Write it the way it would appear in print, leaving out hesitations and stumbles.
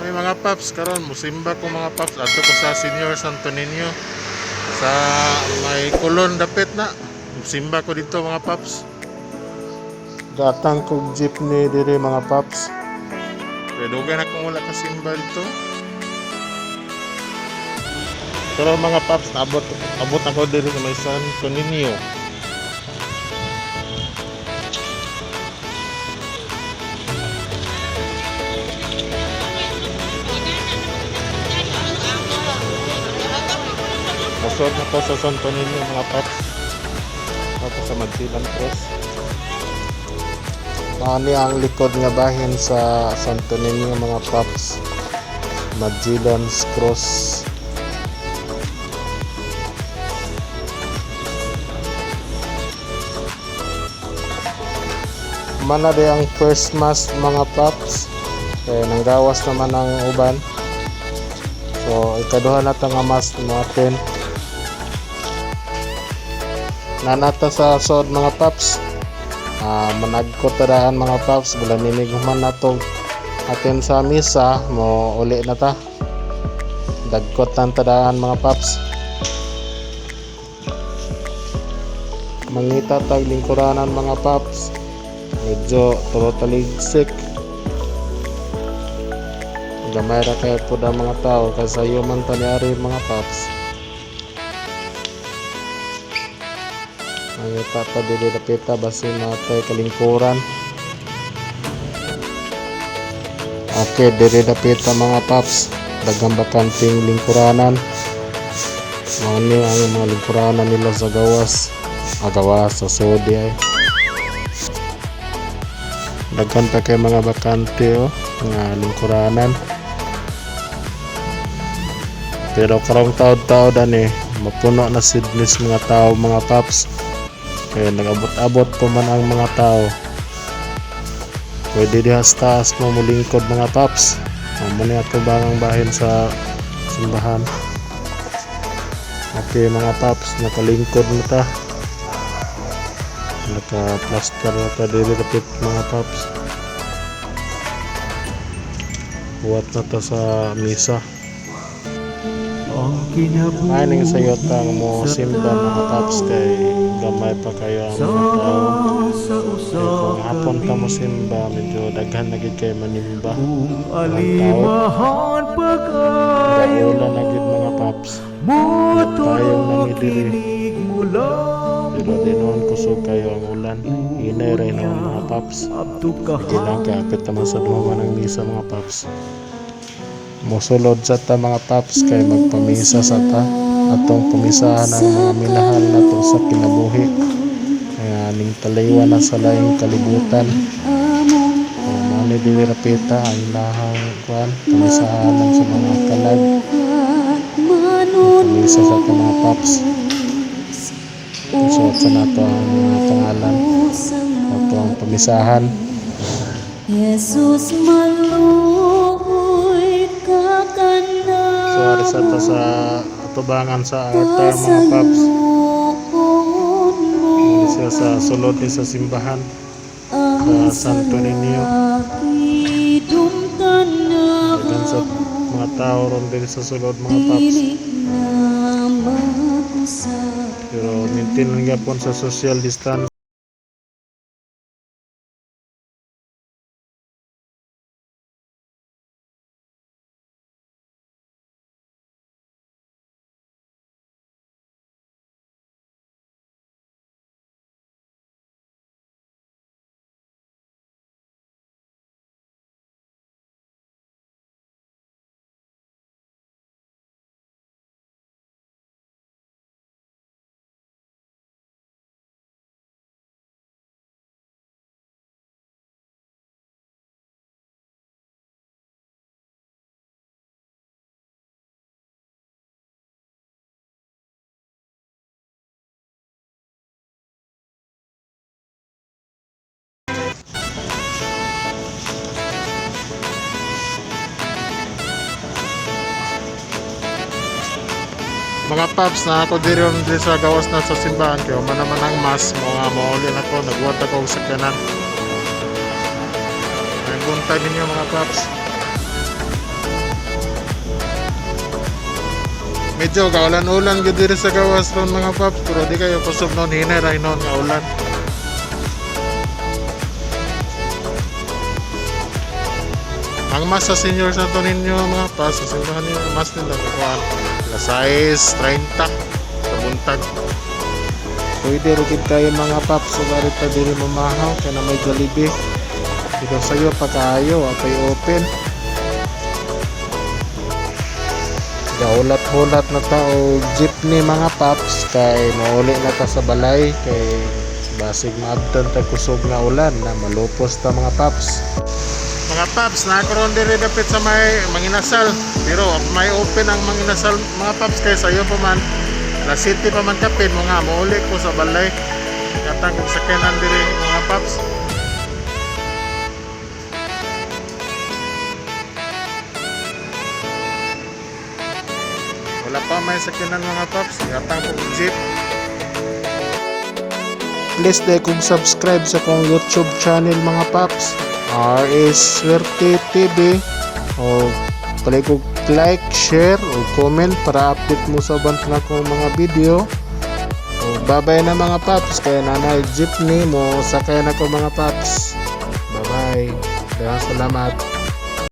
May mga paps karon musimba ko mga paps adto ko sa Senior Santo Niño sa may kulon dapit na. Musimba ko dito mga paps. Gatang kog jeepney dire mga paps. Pero dugay na kung wala ka simba dito. Pero mga paps abot ako dire sa may Santo Niño. Masod na ko sa Santo Niño mga paps. Ako sa Magsilan Cross. Ani ang likod nga bahin sa Santo Niño mga paps. Magsilan Cross. Mana di ang first mass mga paps. Kaya nanggawas naman ang uban. So ikaduha na nga mass natin. Nanata sa sod mga paps. Managkot tadaan mga paps. Bulan niniguman na to atin sa misa. Mo uli na ta. Dagkot ng tadaan mga paps. Mangita tag lingkuranan mga paps. Medyo taligsik. Gamay ra kay pud ang mga tao kasi sayo man tanyari mga paps. Ang itata dili dapita basin natay kalingkuran. Okay, dili dapita mga paps. Daghang bakanting lingkuranan. Mao ang mga lingkuranan nila sa gawas. Gawas sa sodi ay. Daghan pa kay mga bakante mga lingkuranan. Pero karong taod-taod ani mapuno na sidnis mga tao mga paps. Kaya nag-abot-abot po man ang mga tao. Pwede dihas taas mo mulingkod mga paps. Muna ato bangang bahin sa simbahan. Okay mga paps, nakalingkod na ta. Naka-plaster na ta dili kapit mga paps. Buhat na ta sa misa. Ay ning sayotang mo simba mga paps kay gamay pa kayo ang mga tao. Kung hapon ka mo simba medyo daghan na gid kay manimba ang tao. Ulan na gid mga paps. Tayong nangidiri. Pero dinon kusog kayo ang ulan. Hinay rin ang mga paps. Hindi lang kapit naman sa dumaman ng misa mga paps. Musulod sa ta mga paps kay magpamisa sa ta atong pamisahan ang mga minahal nato sa kinabuhi. Kaya ning talaywan na sa laing kalibutan. Mani dili rapita ang lahang kuan pamisahan lang sa mga kalag. Pamisa sa ta mga paps. Suot sa nato ang mga pangalan ato ang pamisahan. Jesus maluhoy kakana. So aris ato sa atubangan sa altar mga paps. Siya sa sulod ni sa simbahan sa Santo Niño. Dagan sa mga tao ron din sa sulod mga paps. Pero maintain lang yapon sa social distance. Mga paps na ako diri sa gawas na sa simbahan kaya man naman ang mas mga mauli na ko nagwat ako sa kanan. Ay buntag ninyo mga paps. medyo kaulan-ulan gud diri sa gawas ron mga paps, pero di kayo kusog noon hinay ra noon nga ulan. Ang mas sa senior sa to ninyo mga paps, sasimbahan niyo ang mas nila kuan alas 6:30 sa buntag. Pwede rin kayo mga paps, sugarit pa diri mamahaw kaya na may Jollibee. Dito sa'yo pagkaayo, apay open. Gaulat-hulat na ta o jeepney mga paps kay mauli na ta sa balay kay basig maabtan ta kusog nga ulan na malupos ta mga paps. Mga paps, nakaroon diri dapit sa may Manginasal, pero may open ang Manginasal mga paps kay sayo pa man la city pa man kapin mo nga mauli ko sa balay katang sakyanan diri mga paps. Wala pa may sakyanan mga paps, katang po jeep. Please like kung subscribe sa kong YouTube channel mga paps, RS Swerte TV, o palay kong like, share o comment para update mo sa bant na kong mga video. O babay na mga paps, kaya nanay jeepney mo sakay na ko mga paps. Bye bye, salamat.